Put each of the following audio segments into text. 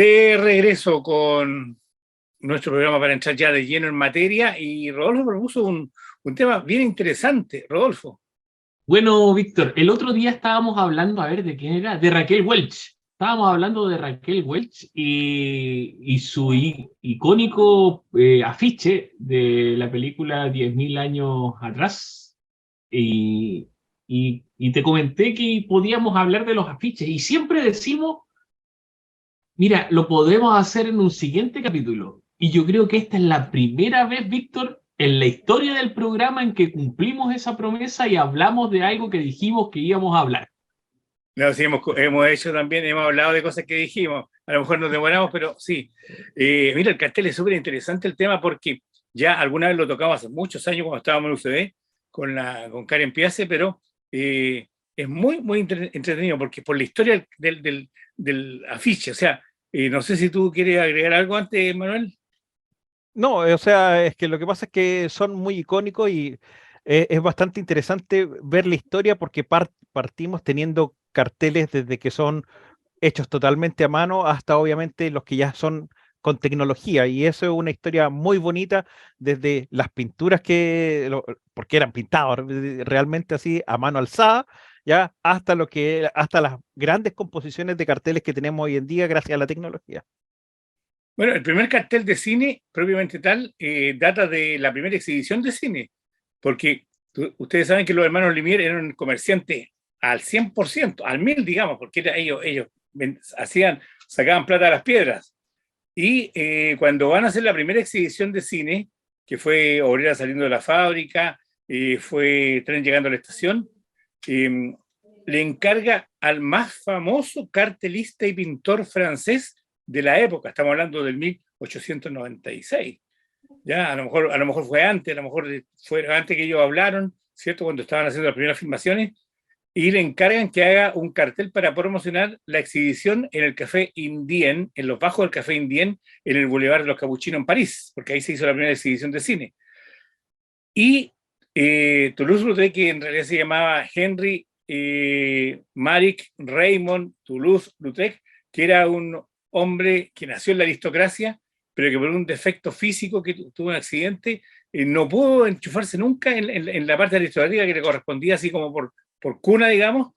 De regreso con nuestro programa para entrar ya de lleno en materia, y Rodolfo propuso un tema bien interesante. Rodolfo. Bueno, Víctor, el otro día estábamos hablando, a ver, ¿de quién era? De Raquel Welch. Estábamos hablando de Raquel Welch y su icónico afiche de la película 10.000 años atrás. Y, y te comenté que podíamos hablar de los afiches. Y siempre decimos, mira, lo podemos hacer en un siguiente capítulo. Y yo creo que esta es la primera vez, Víctor, en la historia del programa en que cumplimos esa promesa y hablamos de algo que dijimos que íbamos a hablar. No, sí, hemos hecho también, hemos hablado de cosas que dijimos. A lo mejor nos demoramos, pero sí. Mira, el cartel es súper interesante el tema porque ya alguna vez lo tocamos hace muchos años cuando estábamos en UCB con Karen Piace, pero es muy entretenido porque por la historia del afiche. O sea, no sé si tú quieres agregar algo antes, Manuel. No, o sea, es que lo que pasa es que son muy icónicos y es bastante interesante ver la historia porque partimos teniendo carteles desde que son hechos totalmente a mano hasta obviamente los que ya son con tecnología y eso es una historia muy bonita desde las pinturas porque eran pintados realmente así a mano alzada, ya hasta hasta las grandes composiciones de carteles que tenemos hoy en día gracias a la tecnología. Bueno, el primer cartel de cine, propiamente tal, data de la primera exhibición de cine, porque ustedes saben que los hermanos Lumière eran comerciantes al 100%, al 1000, digamos, porque ellos sacaban plata a las piedras. Y cuando van a hacer la primera exhibición de cine, que fue Obrera saliendo de la fábrica, fue Tren llegando a la estación, le encarga al más famoso cartelista y pintor francés de la época, estamos hablando del 1896. Ya, a lo mejor fue antes, a lo mejor fue antes que ellos hablaron, ¿cierto? Cuando estaban haciendo las primeras filmaciones, y le encargan que haga un cartel para promocionar la exhibición en el Café Indien, en los bajos del Café Indien, en el Boulevard de los Capuchinos en París, porque ahí se hizo la primera exhibición de cine. Y Toulouse-Lautrec, que en realidad se llamaba Henry Maric Raymond Toulouse-Lautrec, que era un hombre que nació en la aristocracia, pero que por un defecto físico que tuvo un accidente, no pudo enchufarse nunca en la parte aristocrática que le correspondía así como por cuna, digamos,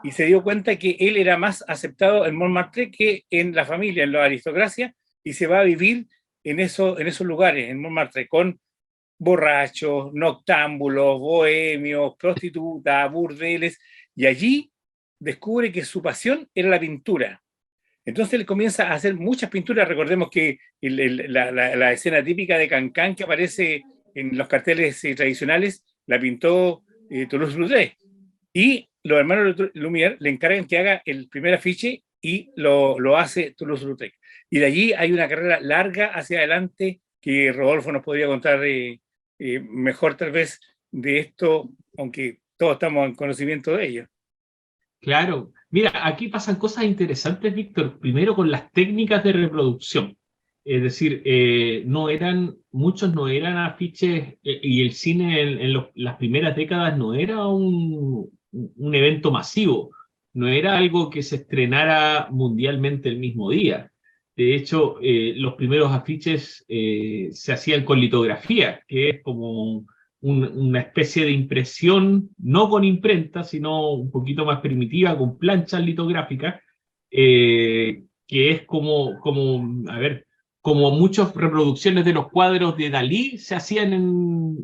y se dio cuenta que él era más aceptado en Montmartre que en la familia, en la aristocracia, y se va a vivir en esos lugares, en Montmartre, con borrachos, noctámbulos, bohemios, prostitutas, burdeles, y allí descubre que su pasión era la pintura. Entonces él comienza a hacer muchas pinturas. Recordemos que la escena típica de Cancán que aparece en los carteles tradicionales la pintó Toulouse-Lautrec. Y los hermanos Lumière le encargan que haga el primer afiche y lo hace Toulouse-Lautrec. Y de allí hay una carrera larga hacia adelante que Rodolfo nos podría contar mejor tal vez de esto, aunque todos estamos en conocimiento de ello. Claro, mira, aquí pasan cosas interesantes, Víctor. Primero con las técnicas de reproducción. Es decir, muchos no eran afiches y el cine las primeras décadas no era un evento masivo, no era algo que se estrenara mundialmente el mismo día. De hecho, los primeros afiches se hacían con litografía, que es como una especie de impresión, no con imprenta, sino un poquito más primitiva, con planchas litográficas, que es a ver, como muchas reproducciones de los cuadros de Dalí se hacían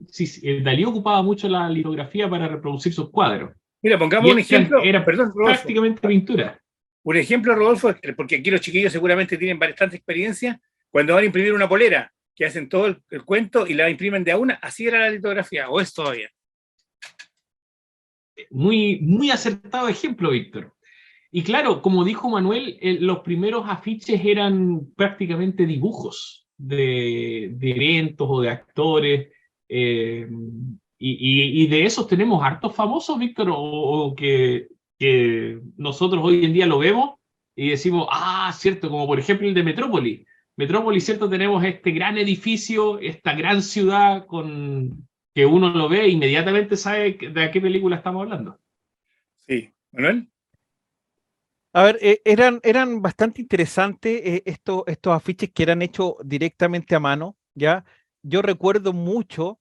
Dalí ocupaba mucho la litografía para reproducir sus cuadros. Mira, pongamos un ejemplo. Era Perdón, Rodolfo. prácticamente pintura. Un ejemplo, Rodolfo, porque aquí los chiquillos seguramente tienen bastante experiencia, cuando van a imprimir una polera, que hacen todo el cuento y la imprimen de a una, así era la litografía, o es todavía. Muy acertado ejemplo, Víctor. Y claro, como dijo Manuel, los primeros afiches eran prácticamente dibujos de eventos o de actores, y de esos tenemos hartos famosos, Víctor, o que nosotros hoy en día lo vemos y decimos, cierto, como por ejemplo el de Metrópoli. Metrópoli, cierto, tenemos este gran edificio, esta gran ciudad que uno lo ve e inmediatamente sabe de qué película estamos hablando. Sí, Manuel. A ver, eran bastante interesantes estos afiches que eran hechos directamente a mano, ¿ya? Yo recuerdo mucho,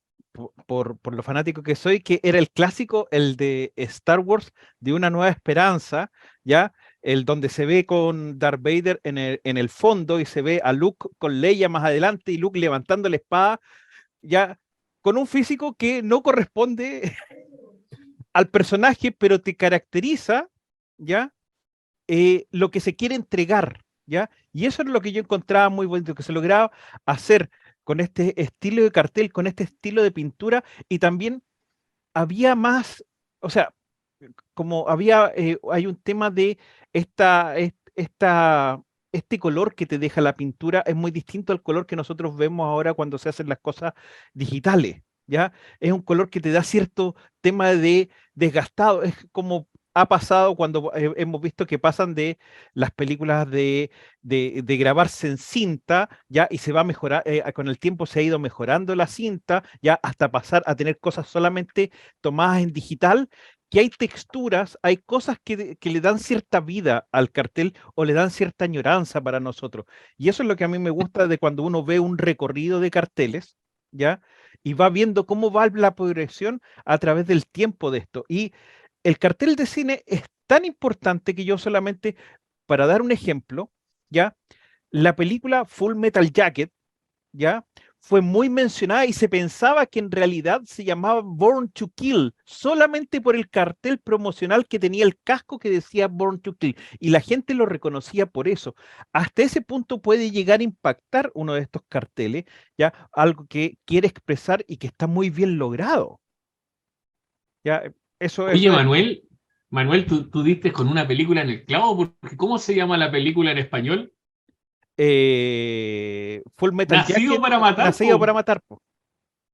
por lo fanático que soy, que era el clásico, el de Star Wars, de Una Nueva Esperanza, ¿ya? El donde se ve con Darth Vader en el fondo y se ve a Luke con Leia más adelante y Luke levantando la espada, ¿ya? Con un físico que no corresponde al personaje, pero te caracteriza, ¿ya? Lo que se quiere entregar, ¿ya? Y eso es lo que yo encontraba muy bonito, que se lograba hacer con este estilo de cartel, con este estilo de pintura, y también había más, o sea, como hay un tema de esta, este color que te deja la pintura es muy distinto al color que nosotros vemos ahora cuando se hacen las cosas digitales, ¿ya? Es un color que te da cierto tema de desgastado, es como ha pasado cuando hemos visto que pasan de las películas de grabarse en cinta, ¿ya? Y se va a mejorar, con el tiempo se ha ido mejorando la cinta, ya hasta pasar a tener cosas solamente tomadas en digital, que hay texturas, hay cosas que le dan cierta vida al cartel o le dan cierta añoranza para nosotros. Y eso es lo que a mí me gusta de cuando uno ve un recorrido de carteles, ¿ya? Y va viendo cómo va la progresión a través del tiempo de esto. Y el cartel de cine es tan importante que yo solamente, para dar un ejemplo, ¿ya? La película Full Metal Jacket, ¿ya? Fue muy mencionada y se pensaba que en realidad se llamaba Born to Kill, solamente por el cartel promocional que tenía el casco que decía Born to Kill, y la gente lo reconocía por eso. Hasta ese punto puede llegar a impactar uno de estos carteles, ¿ya? Algo que quiere expresar y que está muy bien logrado, ¿ya? Oye, Eso es. Manuel, tú diste con una película en el clavo, porque ¿cómo se llama la película en español? Full Metal Nacido Jacket, para matar, nacido para po. matar, po.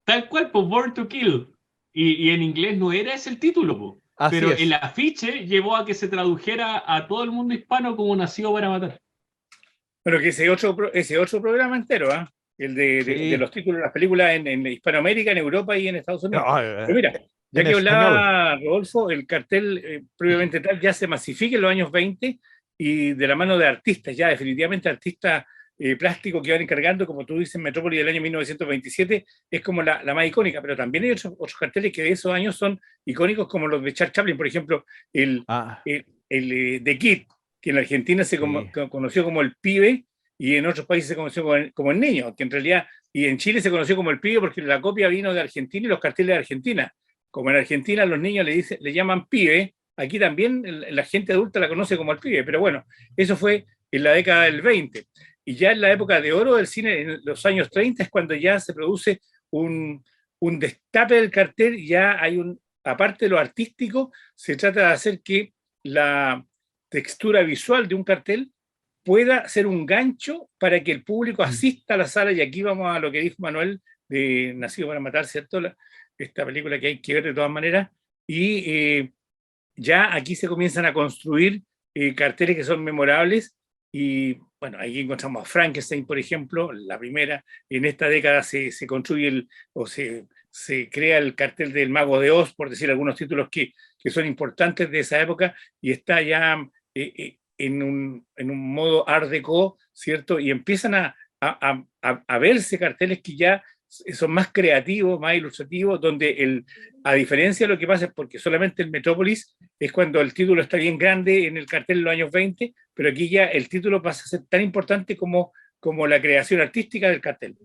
Tal cual, pues Born to Kill. Y en inglés no era ese el título, po. Así Pero el es. afiche llevó a que se tradujera a todo el mundo hispano como Nacido para matar. Pero que ese otro programa entero, ¿ah? El de Sí. los títulos de las películas en Hispanoamérica, en Europa y en Estados Unidos. Ah, Pero mira, ya en que español. hablaba Rodolfo, el cartel previamente tal ya se masifica en los años 20 y de la mano de artistas, ya definitivamente artistas plásticos que van encargando, como tú dices, Metrópoli del año 1927 es como la más icónica, pero también hay otros carteles que de esos años son icónicos, como los de Charles Chaplin, por ejemplo, Ah, el The Kid, que en Argentina se sí. conoció como el pibe y en otros países se conoció como el niño, que en realidad, y en Chile se conoció como el pibe porque la copia vino de Argentina y los carteles de Argentina. Como en Argentina los niños le llaman pibe, aquí también la gente adulta la conoce como el pibe, pero bueno, eso fue en la década del 20. Y ya en la época de oro del cine, en los años 30, es cuando ya se produce un destape del cartel, ya hay aparte de lo artístico, se trata de hacer que la textura visual de un cartel pueda ser un gancho para que el público Mm. asista a la sala, y aquí vamos a lo que dijo Manuel de Nacido para Matar, ¿cierto? Esta película que hay que ver de todas maneras, y ya aquí se comienzan a construir carteles que son memorables, y bueno, aquí encontramos a Frankenstein, por ejemplo, la primera. En esta década se construye se crea el cartel del Mago de Oz, por decir algunos títulos que son importantes de esa época, y está ya en un modo art deco, ¿cierto? Y empiezan a verse carteles que ya son más creativos, más ilustrativos, donde a diferencia de lo que pasa, es porque solamente el Metrópolis es cuando el título está bien grande en el cartel de los años 20, pero aquí ya el título pasa a ser tan importante como la creación artística del cartel.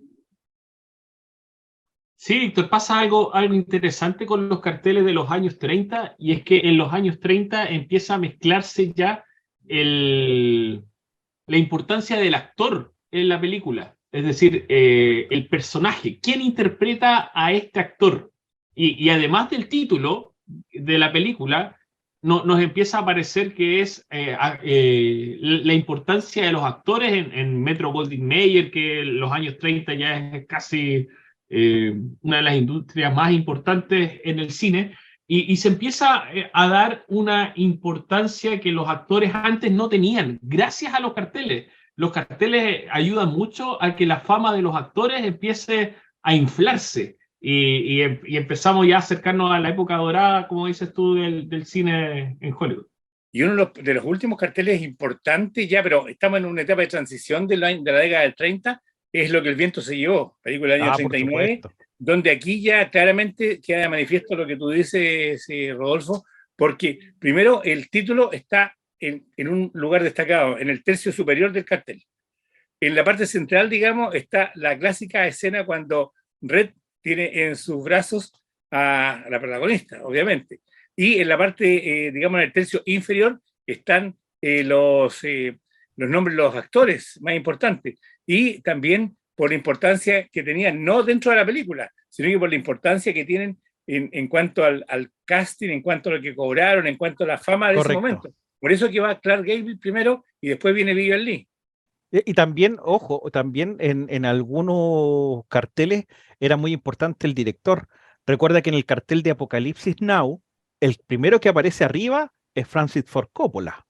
Sí, Víctor, pasa algo interesante con los carteles de los años 30, y es que en los años 30 empieza a mezclarse ya la importancia del actor en la película. Es decir, el personaje, quién interpreta a este actor. Y además del título de la película, nos empieza a parecer que es la importancia de los actores en Metro Goldwyn Mayer, que en los años 30 ya es casi una de las industrias más importantes en el cine, y se empieza a dar una importancia que los actores antes no tenían, gracias a los carteles. Los carteles ayudan mucho a que la fama de los actores empiece a inflarse, y empezamos ya a acercarnos a la época dorada, como dices tú, del cine en Hollywood. Y uno de los últimos carteles importantes ya, pero estamos en una etapa de transición de la década del 30, es Lo que el viento se llevó, película del año Por 39, supuesto. donde aquí ya claramente queda de manifiesto lo que tú dices, Rodolfo, porque primero el título está en un lugar destacado, en el tercio superior del cartel. En la parte central, digamos, está la clásica escena cuando Red tiene en sus brazos a la protagonista, obviamente. Y en la parte, digamos, en el tercio inferior están los nombres de los actores más importantes. Y también por la importancia que tenían, no dentro de la película, sino que por la importancia que tienen en cuanto al casting, en cuanto a lo que cobraron, en cuanto a la fama de ese Correcto. momento. Por eso que va Clark Gable primero y después viene Vivian Lee. Y también, ojo, también en algunos carteles era muy importante el director. Recuerda que en el cartel de Apocalipsis Now, el primero que aparece arriba es Francis Ford Coppola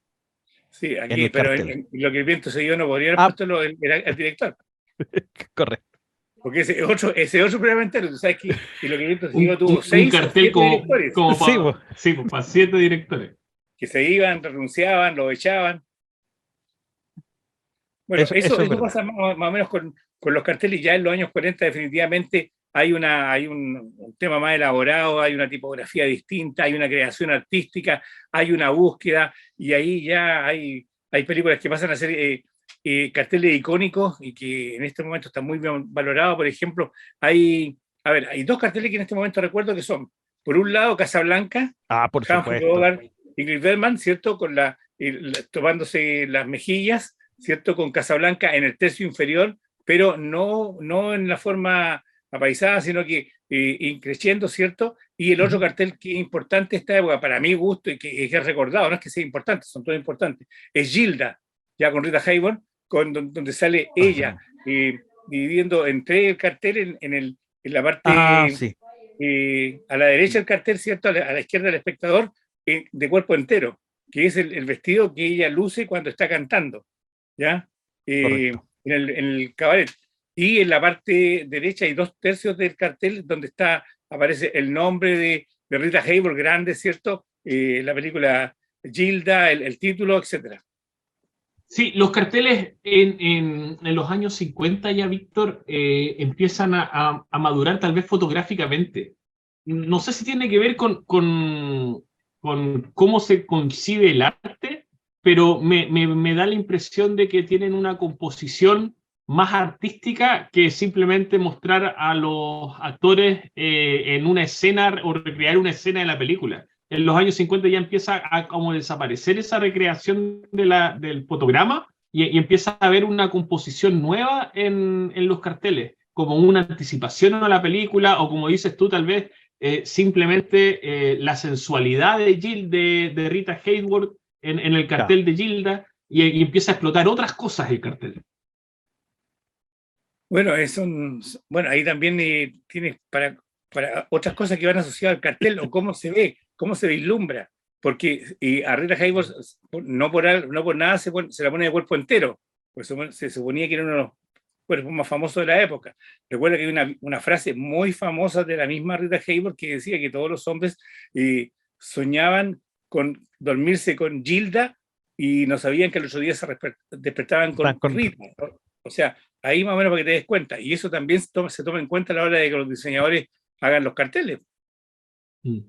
Sí, en aquí, el pero cartel. en lo que el viento se dio no podría haber Ah, puesto el director, correcto. porque ese otro programa tú sabes que lo que el viento se dio Un, tuvo un- un 6 o cartel 7 directores como Sí, para sí, pues, pa 7 directores. que se iban, renunciaban, lo echaban. Bueno, eso es eso verdad. pasa más o menos con los carteles. Ya en los años 40 definitivamente hay un tema más elaborado, hay una tipografía distinta, hay una creación artística, hay una búsqueda, y ahí ya hay películas que pasan a ser carteles icónicos y que en este momento están muy bien valorados. Por ejemplo, hay 2 carteles que en este momento recuerdo que son, por un lado, Casablanca, Por Humphrey supuesto. Bogart, Ingrid Bergman, ¿cierto? Tomándose las mejillas, ¿cierto? Con Casablanca en el tercio inferior, pero no en la forma apaisada, sino que increciendo, ¿cierto? Y el otro cartel que es importante esta época, para mi gusto, y que es recordado, no es que sea importante, son todos importantes, es Gilda, ya con Rita Hayworth, donde sale ella, dividiendo entre el cartel en la parte Sí, a la derecha del cartel, ¿cierto? A la izquierda del espectador, de cuerpo entero, que es el vestido que ella luce cuando está cantando, ¿ya? correcto. En el cabaret. Y en la parte derecha hay 2/3 del cartel donde aparece el nombre de Rita Hayworth grande, ¿cierto? La película Gilda, el título, etcétera. Sí, los carteles en los años 50 ya, Víctor, empiezan a madurar tal vez fotográficamente. No sé si tiene que ver con cómo se concibe el arte, pero me da la impresión de que tienen una composición más artística que simplemente mostrar a los actores en una escena o recrear una escena de la película. En los años 50 ya empieza a como desaparecer esa recreación del fotograma y empieza a haber una composición nueva en los carteles, como una anticipación a la película o como dices tú, tal vez simplemente la sensualidad de Rita Hayworth en el Ya. cartel de Gilda y empieza a explotar otras cosas el cartel. Bueno, bueno, ahí también tienes para otras cosas que van asociadas al cartel o cómo se ve, cómo se vislumbra, porque a Rita Hayworth no por nada se la pone de cuerpo entero, pues se suponía que era uno de los cuerpos más famosos de la época. Recuerda que hay una frase muy famosa de la misma Rita Hayworth que decía que todos los hombres soñaban con dormirse con Gilda y no sabían que al otro día se despertaban con Rita, ¿no? O sea, ahí más o menos para que te des cuenta. Y eso también se toma en cuenta a la hora de que los diseñadores hagan los carteles.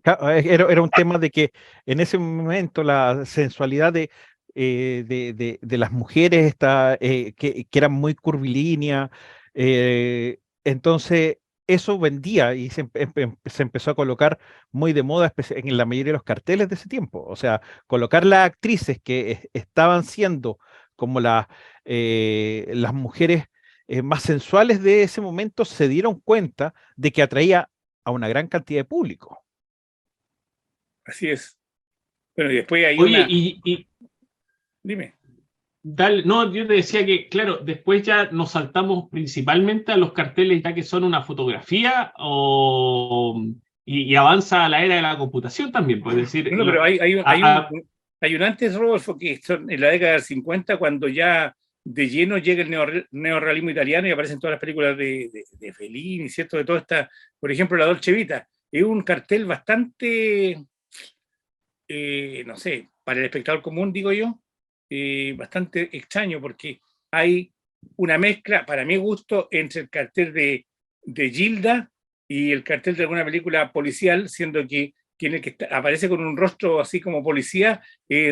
Era un tema de que en ese momento la sensualidad de las mujeres que eran muy curvilíneas, entonces eso vendía y se empezó a colocar muy de moda en la mayoría de los carteles de ese tiempo. O sea, colocar las actrices que estaban siendo como las mujeres más sensuales de ese momento se dieron cuenta de que atraía a una gran cantidad de público. Así es. Bueno, y después hay Oye, Dime. no, yo te decía que, claro, después ya nos saltamos principalmente a los carteles ya que son una fotografía y avanza a la era de la computación también, puedes decir. No, pero hay un antes, Rodolfo, que son en la década del 50, cuando ya de lleno llega el neorrealismo italiano y aparecen todas las películas de Fellini, ¿cierto? De toda esta, por ejemplo, la Dolce Vita. Es un cartel bastante no sé, para el espectador común, digo yo, bastante extraño, porque hay una mezcla, para mi gusto, entre el cartel de Gilda y el cartel de alguna película policial, siendo que quien el que aparece con un rostro así como policía,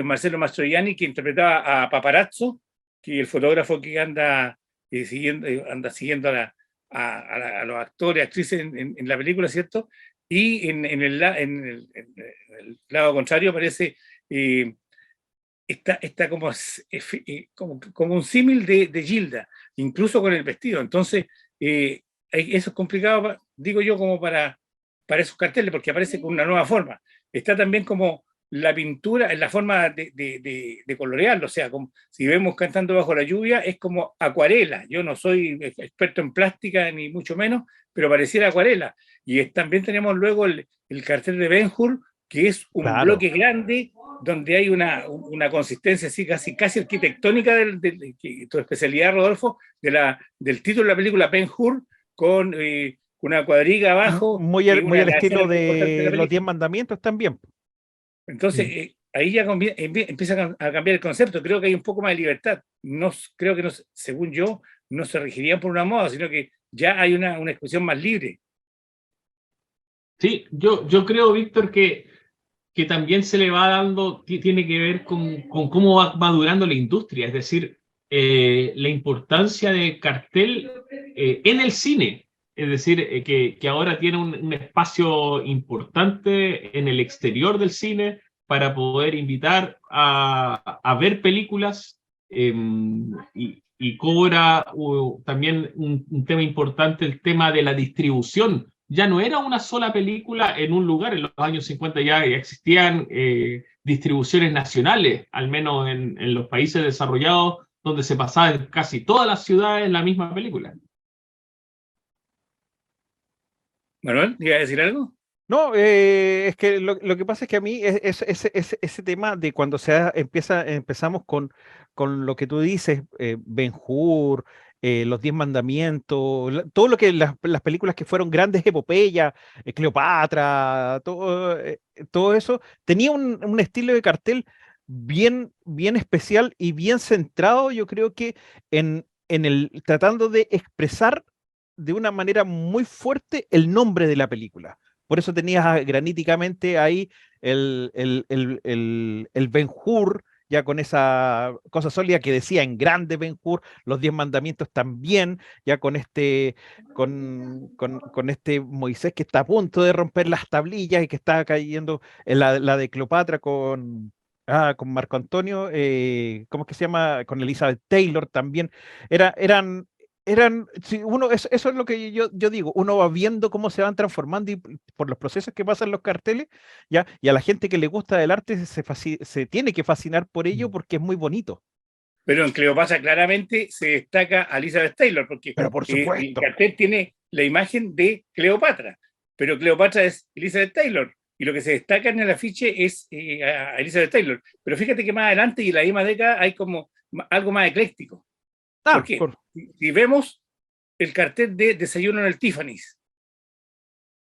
Marcello Mastroianni, que interpretaba a Paparazzo, que el fotógrafo que anda siguiendo a los actores, actrices en la película, ¿cierto? Y en el lado contrario aparece está como un símil de Gilda, incluso con el vestido. Entonces, eso es complicado, digo yo, como para esos carteles, porque aparece con una nueva forma. Está también como la pintura en la forma de colorearlo, o sea, como, si vemos Cantando bajo la lluvia, es como acuarela. Yo no soy experto en plástica, ni mucho menos, pero pareciera acuarela. Y también tenemos luego el cartel de Ben-Hur, que es un Claro. bloque grande, donde hay una consistencia así casi arquitectónica de tu especialidad, Rodolfo, del título de la película Ben-Hur, con una cuadriga abajo. Muy al estilo de los 10 mandamientos también. Entonces, ahí ya empieza a cambiar el concepto. Creo que hay un poco más de libertad. Creo que, según yo, no se regirían por una moda, sino que ya hay una expresión más libre. Sí, yo creo, Víctor, que también se le va dando, tiene que ver con cómo va madurando la industria, es decir, la importancia del cartel en el cine. Es decir, que ahora tiene un espacio importante en el exterior del cine para poder invitar a ver películas y cobra también un tema importante, el tema de la distribución. Ya no era una sola película en un lugar, en los años 50 ya existían distribuciones nacionales, al menos en los países desarrollados, donde se pasaba en casi todas las ciudades la misma película. Manuel, ¿iba a decir algo? No, es que lo que pasa es que a mí ese tema de cuando empezamos con lo que tú dices, Ben-Hur, los 10 mandamientos, todo lo que las películas que fueron grandes epopeyas, Cleopatra, todo eso, tenía un estilo de cartel bien especial y bien centrado, yo creo que en el tratando de expresar de una manera muy fuerte el nombre de la película. Por eso tenías graníticamente ahí el Ben-Hur, ya con esa cosa sólida que decía en grande Ben-Hur, los 10 mandamientos también, ya con este Moisés que está a punto de romper las tablillas y que está cayendo en la de Cleopatra con Marco Antonio, ¿cómo es que se llama? Con Elizabeth Taylor también. Eso es lo que yo digo, uno va viendo cómo se van transformando y por los procesos que pasan los carteles, ¿ya? Y a la gente que le gusta el arte se tiene que fascinar por ello porque es muy bonito. Pero en Cleopatra claramente se destaca a Elizabeth Taylor, porque Pero por el supuesto. cartel tiene la imagen de Cleopatra, pero Cleopatra es Elizabeth Taylor, y lo que se destaca en el afiche es a Elizabeth Taylor. Pero fíjate que más adelante y en la misma década hay como algo más ecléctico. ¿Por qué? Si vemos el cartel de Desayuno en el Tiffany's,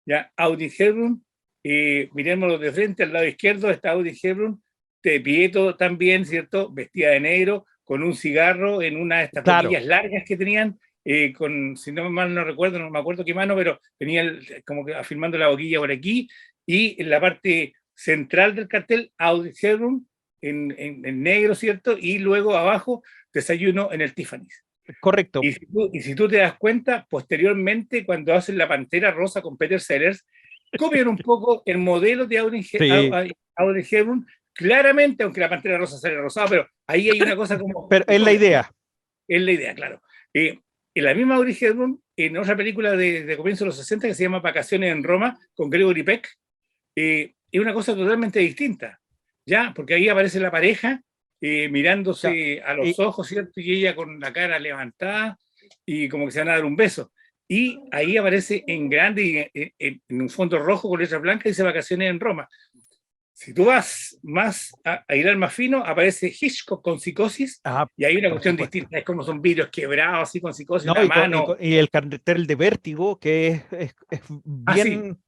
ya Audrey Hepburn, mirémoslo de frente, al lado izquierdo está Audrey Hepburn, de Pietro también, ¿cierto? Vestida de negro, con un cigarro en una de estas boquillas largas que tenían, si no mal no recuerdo, no me acuerdo qué mano, pero tenía como que afirmando la boquilla por aquí, y en la parte central del cartel, Audrey Hepburn en negro, ¿cierto? Y luego abajo, Desayuno en el Tiffany's. Correcto. Y si tú te das cuenta, posteriormente, cuando hacen La Pantera Rosa con Peter Sellers, copian un poco el modelo de Audrey Hepburn, claramente, aunque La Pantera Rosa sale rosada, pero ahí hay una cosa como... Pero es la idea. Es la idea, claro. En la misma Audrey Hepburn, en otra película de comienzo de los 60 que se llama Vacaciones en Roma, con Gregory Peck, es una cosa totalmente distinta, ¿ya? Porque ahí aparece la pareja mirándose a los ojos, ¿cierto? Y ella con la cara levantada y como que se van a dar un beso. Y ahí aparece en grande, en un fondo rojo con letras blancas, dice Vacaciones en Roma. Si tú vas más a hilar más fino, aparece Hitchcock con Psicosis, y hay una cuestión distinta, es como son vidrios quebrados, así con Psicosis, una mano. Y el cartel de Vértigo, que es bien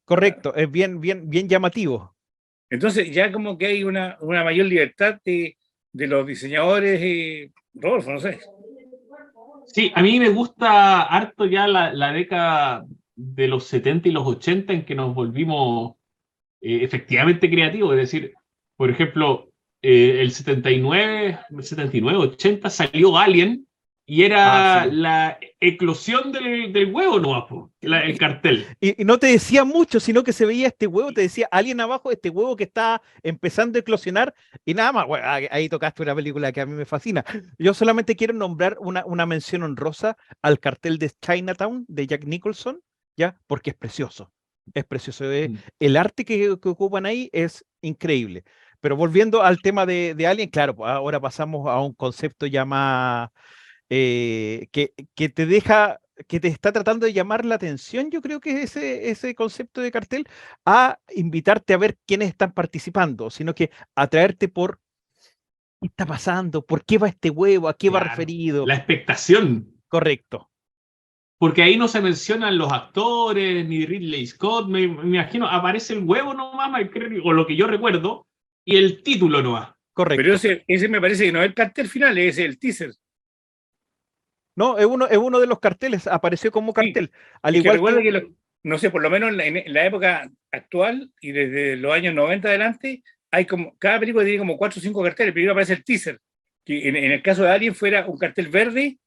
correcto, es bien llamativo. Entonces ya como que hay una mayor libertad de los diseñadores, Rodolfo, no sé. Sí, a mí me gusta harto ya la década de los 70 y los 80 en que nos volvimos efectivamente creativos. Es decir, por ejemplo, el 79, 80 salió Alien y Ah, era sí. la eclosión del huevo, ¿no? El cartel. Y no te decía mucho, sino que se veía este huevo, te decía alguien abajo, este huevo que está empezando a eclosionar, y nada más. Bueno, ahí tocaste una película que a mí me fascina. Yo solamente quiero nombrar una mención honrosa al cartel de Chinatown de Jack Nicholson, ¿ya? Porque es precioso. Es precioso. El arte que ocupan ahí es increíble. Pero volviendo al tema de Alien, claro, pues ahora pasamos a un concepto ya más que te deja, que te está tratando de llamar la atención, yo creo que es ese concepto de cartel, a invitarte a ver quiénes están participando, sino que atraerte por qué está pasando, por qué va este huevo, a qué va Claro. referido. La expectación. Correcto. Porque ahí no se mencionan los actores, ni Ridley Scott, me imagino, aparece el huevo nomás, o lo que yo recuerdo, y el título nomás. Pero Correcto. ese me parece que no es el cartel final, es el teaser. No, es uno de los carteles, apareció como Sí, cartel, al es que igual recuerda que, que, no sé, por lo menos en la época actual y desde los años 90 adelante, hay como, cada película tiene como 4 o 5 carteles. Primero aparece el teaser, que en el caso de Alien fuera un cartel verde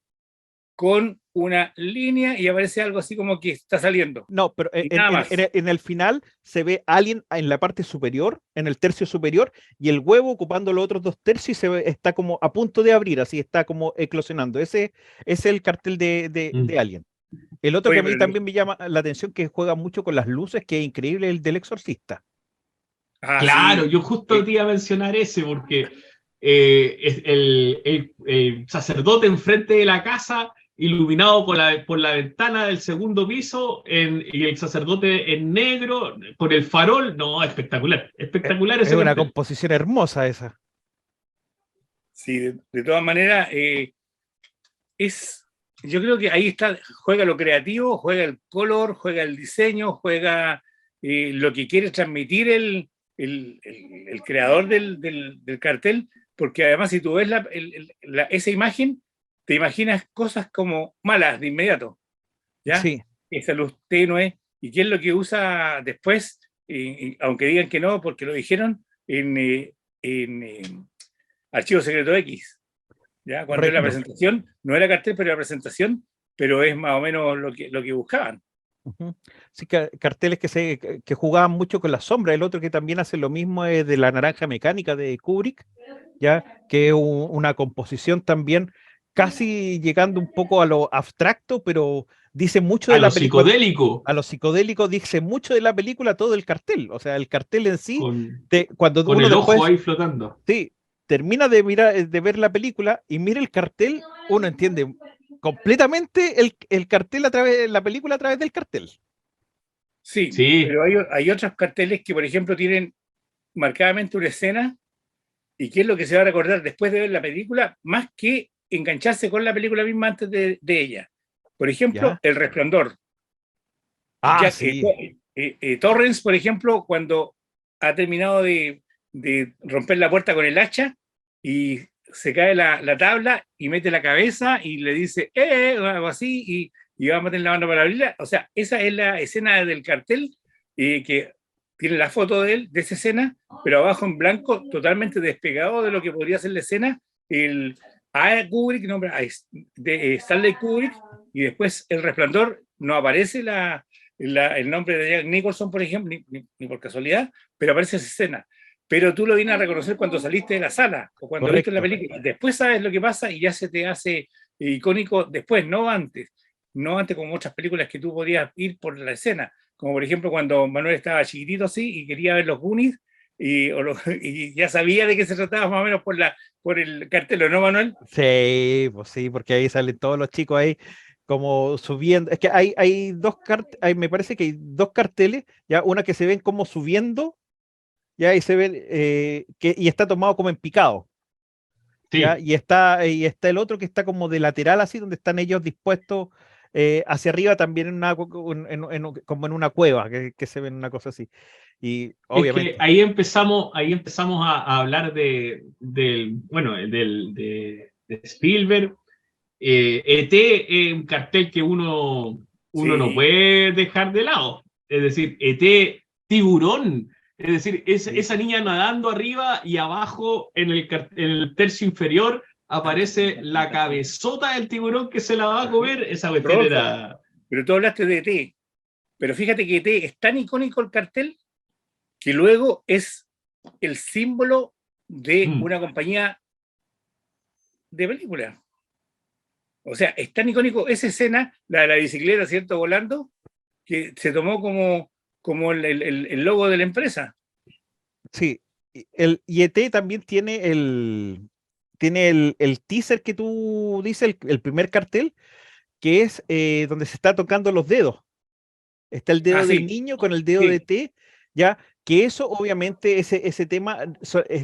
con una línea y aparece algo así como que está saliendo. no, pero Y nada más. en el final se ve alguien en la parte superior, en el tercio superior, y el huevo ocupando los otros dos tercios y está como a punto de abrir, así está como eclosionando. Ese es el cartel de Mm. Alien. El otro que Oye, a mí pero. también me llama la atención, que juega mucho con las luces, que es increíble, el del Exorcista. Ah, Claro, sí. yo justo te iba a mencionar ese, porque el sacerdote enfrente de la casa, iluminado por la ventana del segundo piso, y el sacerdote en negro, con el farol, no, espectacular, espectacular Es ese una cartel. composición hermosa esa. Sí, de todas maneras, yo creo que ahí está, juega lo creativo, juega el color, juega el diseño, juega lo que quiere transmitir el creador del cartel, porque además si tú ves esa imagen, te imaginas cosas como malas de inmediato, ¿ya? Sí, Esa luz tenue, y qué es lo que usa después, aunque digan que no, porque lo dijeron en Archivo Secreto X. ¿Ya? Cuando es la correcto. presentación, no era cartel, pero era presentación, pero es más o menos lo que buscaban. Ujú. Sí, carteles que jugaban mucho con la sombra. El otro que también hace lo mismo es de La Naranja Mecánica de Kubrick, ya que es una composición también casi llegando un poco a lo abstracto, pero dice mucho A de lo la película. psicodélico, A lo psicodélico dice mucho de la película todo el cartel. O sea, el cartel en sí, con, cuando con uno el ojo después, ahí flotando. sí, termina de mirar, de ver la película y mira el cartel, uno entiende completamente el cartel a través, la película a través del cartel. Sí, Sí, pero hay otros carteles que, por ejemplo, tienen marcadamente una escena y qué es lo que se va a recordar después de ver la película, más que engancharse con la película misma antes de ella. Por ejemplo, ¿Ya? El Resplandor. Ah, sí. Torrens, por ejemplo, cuando ha terminado de romper la puerta con el hacha y se cae la tabla y mete la cabeza y le dice, o algo así, y va a meter la mano para abrirla. O sea, esa es la escena del cartel que tiene la foto de él, de esa escena, pero abajo en blanco, totalmente despegado de lo que podría ser la escena, el A. Kubrick, nombre de Stanley Kubrick, y después El Resplandor, no aparece el nombre de Jack Nicholson, por ejemplo, ni por casualidad, pero aparece esa escena. Pero tú lo vienes a reconocer cuando saliste de la sala o cuando viste la Correcto. película. Después sabes lo que pasa y ya se te hace icónico después, no antes. No antes como otras películas que tú podías ir por la escena. Como por ejemplo cuando Manuel estaba chiquitito así y quería ver los Goonies y ya sabía de qué se trataba más o menos por el cartel, ¿no, Manuel? Sí, pues sí, porque ahí salen todos los chicos ahí como subiendo. Es que hay dos carteles, me parece que hay dos carteles, ya una que se ven como subiendo, ya y se ven y está tomado como en picado, ya, sí. y está el otro que está como de lateral así, donde están ellos dispuestos hacia arriba también como en una cueva, que se ve en una cosa así. Y obviamente. Es que ahí empezamos a hablar de Spielberg. ET es un cartel que uno no Sí, puede dejar de lado. Es decir, ET tiburón. Es decir, sí. esa niña nadando arriba y abajo en el tercio inferior aparece la cabezota del tiburón que se la va a comer. Esa cuestión Rodolfo, era... pero tú hablaste de ET, pero fíjate que ET es tan icónico el cartel que luego es el símbolo de Mm. una compañía de película. O sea, es tan icónico esa escena, la de la bicicleta, ¿cierto? Volando, que se tomó como el logo de la empresa. Sí, y ET también tiene el teaser que tú dices, el primer cartel, que es donde se está tocando los dedos. Está el Ah, dedo del sí, niño con el dedo de sí, ET, ya, que eso obviamente, ese tema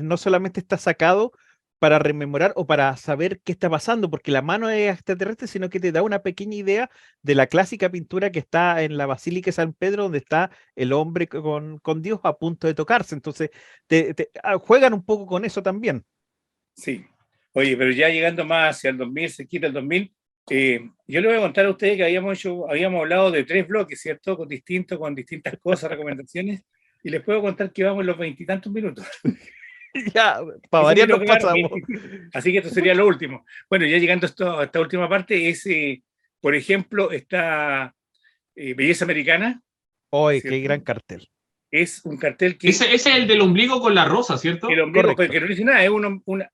no solamente está sacado para rememorar o para saber qué está pasando, porque la mano es extraterrestre, sino que te da una pequeña idea de la clásica pintura que está en la Basílica de San Pedro, donde está el hombre con Dios a punto de tocarse. Entonces, juegan un poco con eso también. sí. Oye, pero ya llegando más hacia el 2000, se quita el 2000, yo le voy a contar a ustedes que habíamos hablado de 3 bloques, ¿cierto? Con distintas cosas, recomendaciones, y les puedo contar que vamos en los 20 y tantos minutos. Ya, para Eso variar quiero nos aclarar, pasamos. así que esto sería lo último. Bueno, ya llegando a esta última parte, por ejemplo, esta Belleza Americana, Oye, qué ¿cierto? gran cartel. Es un cartel que Ese es el del ombligo con la rosa, el ¿cierto? ombligo, pero Correcto. que no dice nada,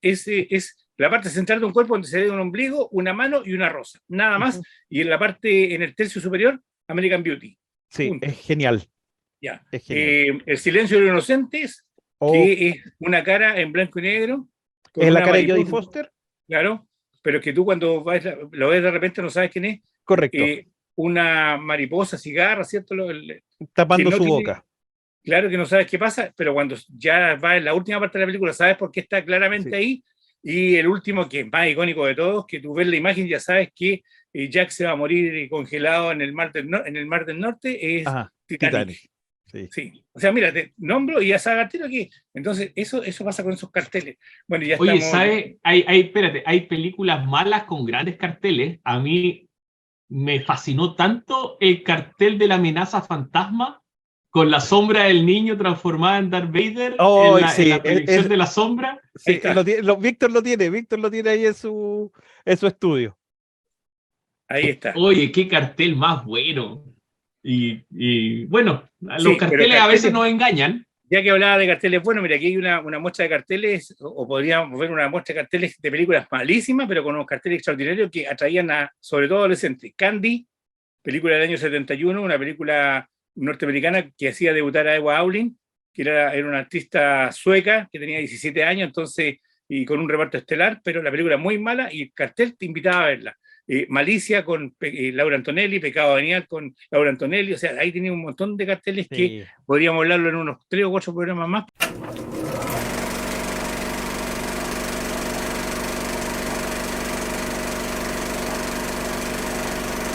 es la parte central de un cuerpo donde se ve un ombligo, una mano y una rosa, nada más, Ujú. y en el tercio superior, American Beauty. Sí, Punto. es genial, Ya. es genial. El silencio de los inocentes, Oh, que es una cara en blanco y negro, con ¿es la una cara de Jodie mariposa, Foster? claro, pero que tú cuando lo ves de repente no sabes quién es, Correcto, una mariposa, cigarra, ¿cierto? Que tapando no su tiene, boca. claro que no sabes qué pasa, pero cuando ya va en la última parte de la película, sabes por qué está claramente Sí. ahí. Y el último, que es más icónico de todos, que tú ves la imagen y ya sabes que Jack se va a morir congelado en el mar del Norte, es Ajá, Titanic. Titanic. Sí. Sí. O sea, mira, te nombro y ya sabes al tiro aquí. Entonces, eso pasa con esos carteles. Bueno, ya Oye, estamos. ¿sabes? Espérate, hay películas malas con grandes carteles. A mí me fascinó tanto el cartel de la amenaza fantasma con la sombra del niño transformada en Darth Vader Oh, en sí, la proyección de la sombra. Ahí sí, está. Víctor lo tiene ahí en su estudio. Ahí está. Oye, qué cartel más bueno. Y bueno, los Sí, pero carteles a veces carteles. nos engañan. Ya que hablaba de carteles, bueno, mira, aquí hay una muestra de carteles, o podríamos ver una muestra de carteles de películas malísimas, pero con unos carteles extraordinarios que atraían sobre todo adolescentes. Candy, película del año 71, una película norteamericana que hacía debutar a Ewa Aulin, que era una artista sueca que tenía 17 años, entonces, y con un reparto estelar, pero la película muy mala y el cartel te invitaba a verla. Malicia con Laura Antonelli, Pecado Venial con Laura Antonelli, o sea, ahí tenía un montón de carteles que Sí. podríamos hablarlo en unos 3 o 4 programas más.